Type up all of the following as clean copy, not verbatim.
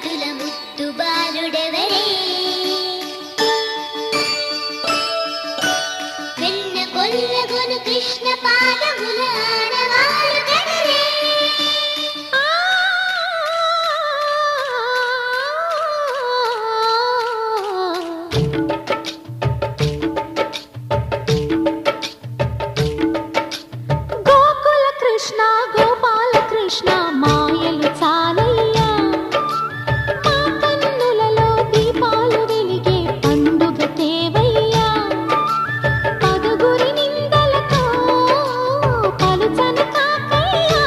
మడుగుల ముద్దు బాలుడెవరే వెన్న కొల్లగొను కృష్ణ పాదముల ఆడవారు కదరే గోకుల కృష్ణ గోపాల కృష్ణ మాయలు చాలయ్యా మా కన్నులలో దీపాలు వెలిగే పండుగ తేవయ్యా పదుగురి నిందలతో పలుచని కాకయ్యా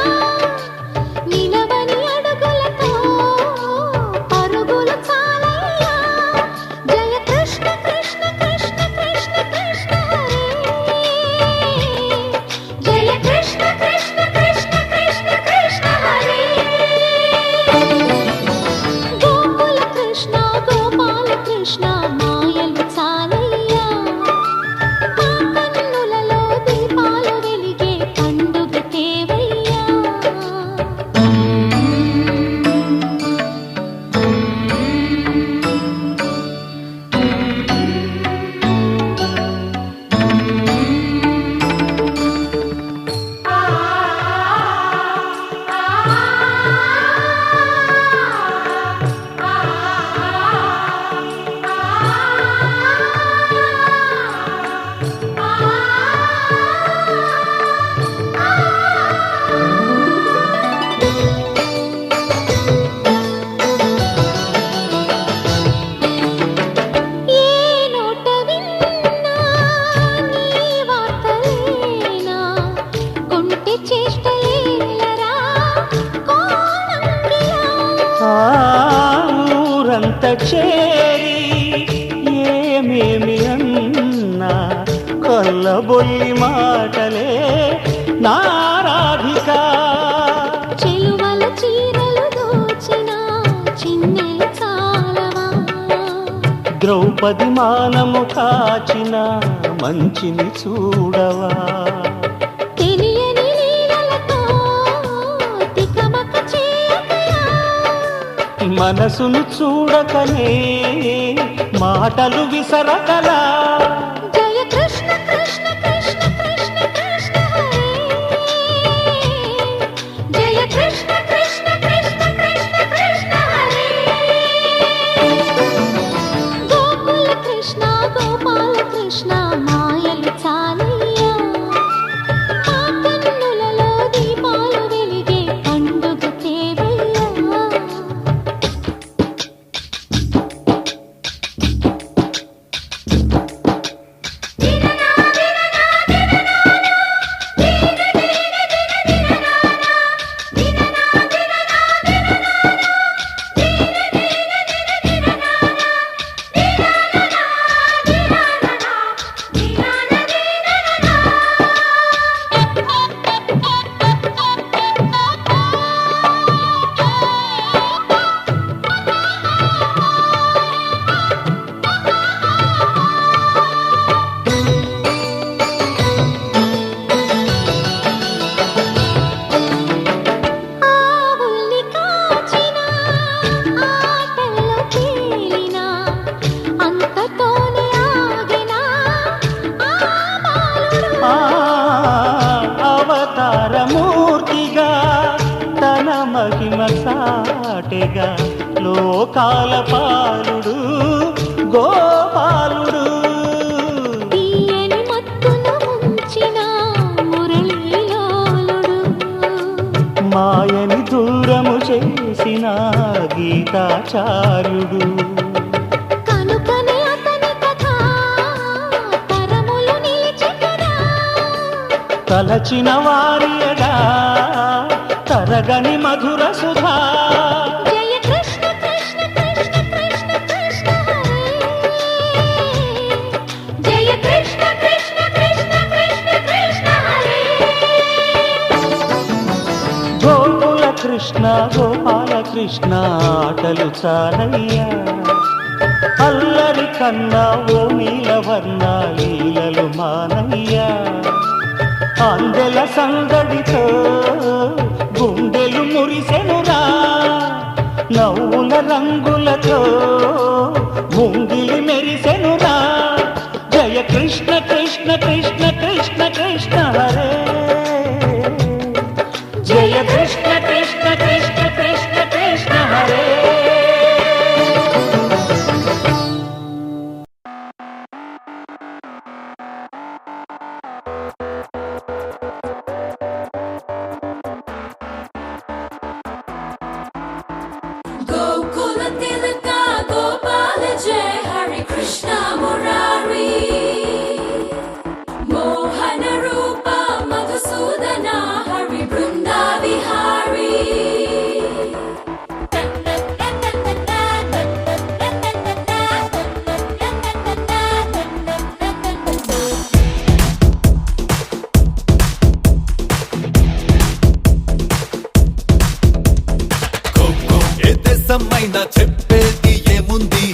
నిలవని అడుగులతో పరుగులు చాలయ్యా జయ కృష్ణ కృష్ణ కృష్ణ కృష్ణ కృష్ణ హరే జయ కృష్ణ కృష్ణ కృష్ణ కృష్ణ కృష్ణ హరే గోకుల కృష్ణ గోపాల కృష్ణ మాయలు చాలయ్యా మా కన్నులలో దీపాలు వెలిగే పండుగ తేవయ్యా ఏ నోట విన్నా నీ వార్తలేనా కొంటె చేష్టలేలరా కోణంగిలా ఊరంత చేరి ఏమేమి అన్నా కొల్లబొల్లి మాటలే నారాధిక చెలువల చీరలు దోచిన చిన్నెలు చాలవా ద్రౌపది మానము కాచిన మంచిని చూడవా తెలియని లీలలతో తికమక చేయకయా మనసును చూడకనే మాటలు విసరకలా జయ కృష్ణ కృష్ణ కృష్ణ కృష్ణ కృష్ణ హరే జయ కృష్ణ కృష్ణ కృష్ణ కృష్ణ కృష్ణ హరే గోకుల కృష్ణ గోపాల కృష్ణ మాయలు చాలయ్యా మా కన్నులలో దీపాలు వెలిగే పండుగ తేవయ్యా ఆవుల్ని కాచిన ఆటల్లో తేలిన అంతతోనే ఆగిన ఆ బాలుడు అవతారమూర్తిగా తన మహిమ సాటెగా లోకాల పాలుడు గోపాలుడు తీయని మత్తున ముంచిన మురళీలోలుడు మాయని దూరము చేసిన గీతాచార్యుడు కనుకనే అతని కథ తరములు నిలిచి కదా తలచిన వారియడా తరగని మధుర సుధా జయ కృష్ణ కృష్ణ కృష్ణ కృష్ణ కృష్ణ హరే జయ కృష్ణ కృష్ణ కృష్ణ కృష్ణ కృష్ణ హరే గోకుల కృష్ణ గోపాల కృష్ణ ఆటలు చాలయ్యా అల్లరి కన్నా ఓ నీలవర్ణ లీలలు మానయ్యా అందెల సందడితో గుండెలు మురిసెనురా నవ్వుల రంగులతో ముంగిలి మెరిసెనురా జయ కృష్ణ కృష్ణ కృష్ణ కృష్ణ కృష్ణ హరే జయ Krishna Krishna Krishna Krishna Krishna Hare Gokula Tilaka Gopala Jai Hare Krishna Murari Mohana Rupa Madhusudana Hari Brunda Vihari దేశమైనా చెప్పేది ఏముంది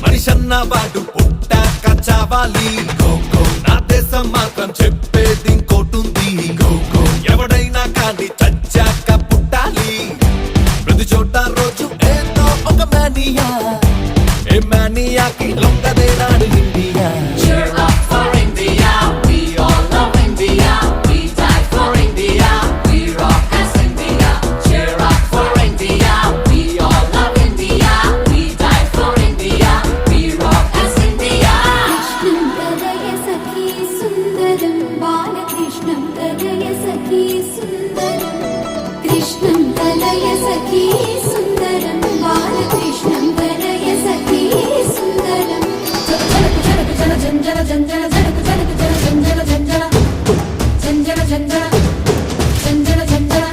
మనిషన్న వాడు పుట్టాక చావాలి నా దేశం మాత్రం చెప్పేది ఇంకోటుంది ఎవడైనా కానీ చచ్చాక పుట్టాలి ప్రతి చోట రోజు ఏదో ఒక మానియా ఏ మానియాకి లొంగదేనాడు India Cheer up for India, we all love India, we die for India, we rock as India. Cheer up for India, we all love India, we die for India, we rock as India. कृष्णं तदय सखी सुन्दरं बालकृष्णं तदय सखी सुन्दरं कृष्णं तदय सखी सुन्दरं बालकृष्णं तदय सखी सुन्दरं Janjana janjana janjana janjana janjana janjana janjana janjana janjana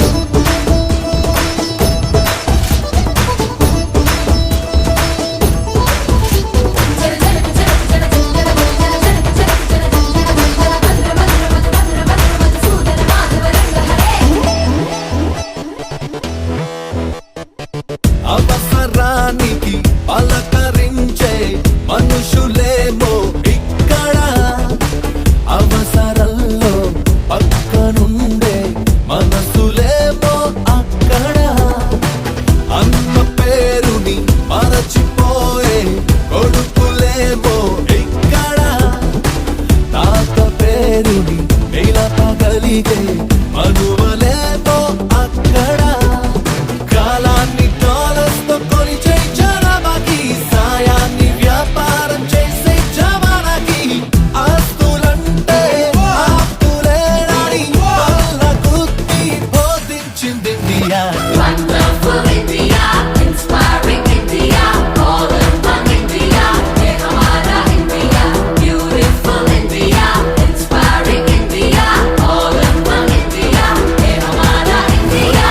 అవసరానికి పలకరించే మనుషులేమో ఇక్కడ అవసరంలో పక్కనుండే మనసులేమో అక్కడ అన్న పేరుని మరచిపోయే కొడుకులేమో ఇక్కడ తాత పేరుని నిలపగలిగే మనువలేమో అక్కడ కాలాన్ని డాలర్స్ తో కొలిచే జనాభాకి సాయాన్ని వ్యాపారం చేసే జవానాకి ఆస్తులంటే ఆస్తులేనని వాళ్ళ గుర్తి బోధించింది India Wonderful India, inspiring India, all in one India, ye hamara India. Beautiful India, inspiring India, all in one India, ye hamara India.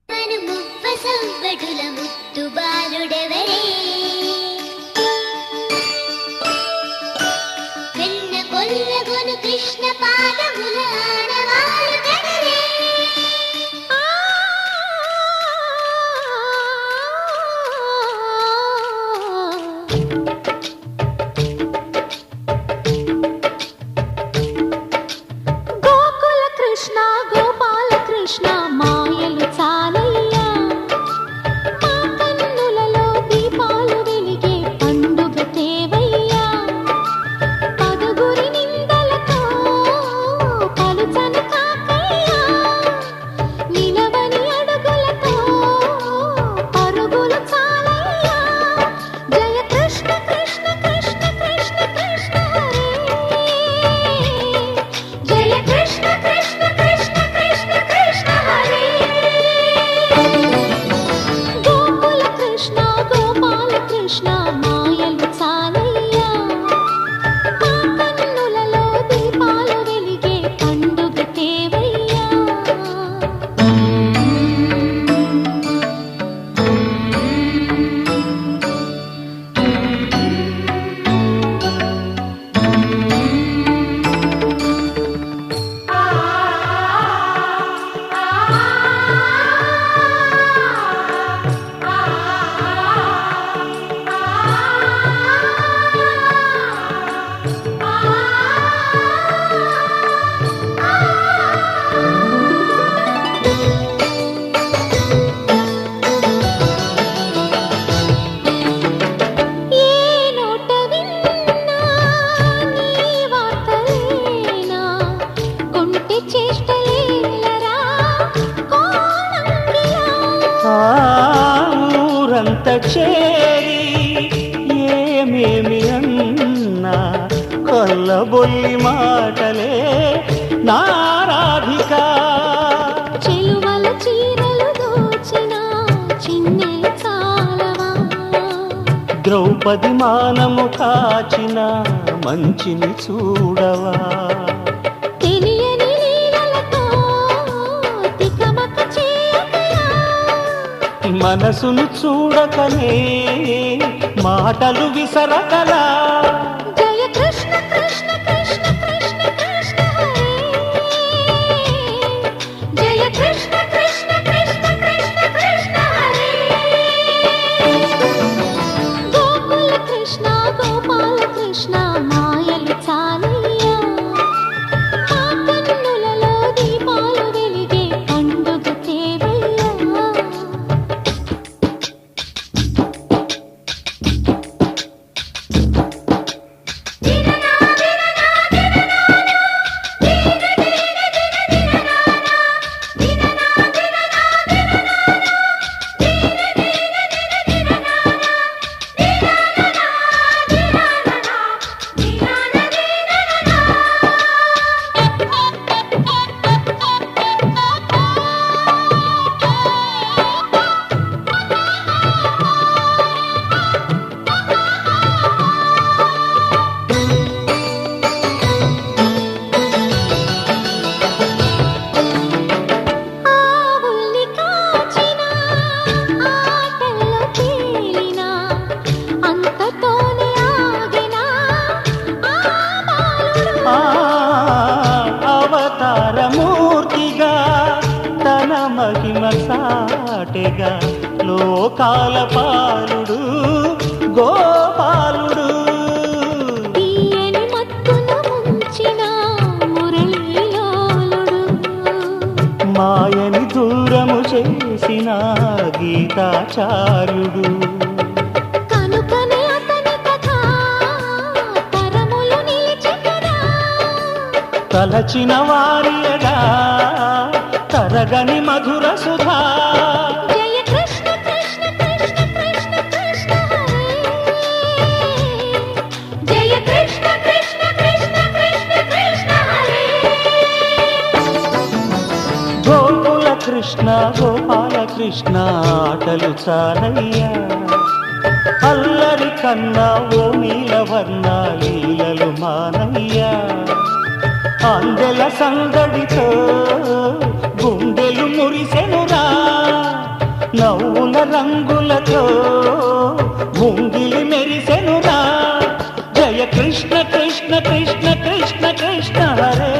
మను ముప్పసంబడుల ముత్తు బాలుడెవరే వెన్న కొల్లగొను కృష్ణ పాదముల ఆడవారు కదరే గోకుల కృష్ణ గోపాల కృష్ణ మాయలు చాలయ్యా మా కన్న ఊరంత చేరి ఏమేమి అన్నా కొల్లబొల్లి మాటలే నారాధిక. చెలువల చీరలు దోచిన చిన్నెలు చాలవా, ద్రౌపది మానము కాచిన మంచిని చూడవా. తెలియని లీలలతో తికమక చేయకయా, మనసును చూడకనే మాటలు విసరకలా. జయ కృష్ణ కృష్ణ కృష్ణ కృష్ణ కృష్ణ హరే, జయ కృష్ణ కృష్ణ కృష్ణ కృష్ణ కృష్ణ హరే. గోకుల కృష్ణ గోపాల కృష్ణ మాయలు చాలయ్యా, మా కన్నులలో దీపాలు వెలిగే పండుగ తేవయ్యా. ఆవుల్ని కాచిన ఆటల్లో తేలిన అంతతోనే ఆగిన ఆ బాలుడు. ఆ అవతారమూర్తిగా తన మహిమ సాటెగా లోకాల పాలుడు గోపాలుడు. తీయని మత్తున ముంచిన మురళీలోలుడు, మాయని దూరము చేసిన గీతాచార్యుడు. కనుకనే అతని కథ తరములు నిలిచెనురా. తలచిన వారియగా తరగని మధుర సుధా. జయ కృష్ణ కృష్ణ కృష్ణ కృష్ణ కృష్ణ హరే, జయ కృష్ణ కృష్ణ కృష్ణ కృష్ణ కృష్ణ హరే. గోకుల కృష్ణ గోపాల కృష్ణ ఆటలు చాలయ్యా, అల్లరి కన్నా ఓ నీలవర్ణ లీలలు మానయ్యా. అందెల సందడితో గుండెలు మురిసెనురా, నవ్వుల రంగులతో ముంగిలి మెరిసెనురా. జయ కృష్ణ కృష్ణ కృష్ణ కృష్ణ కృష్ణ హరే.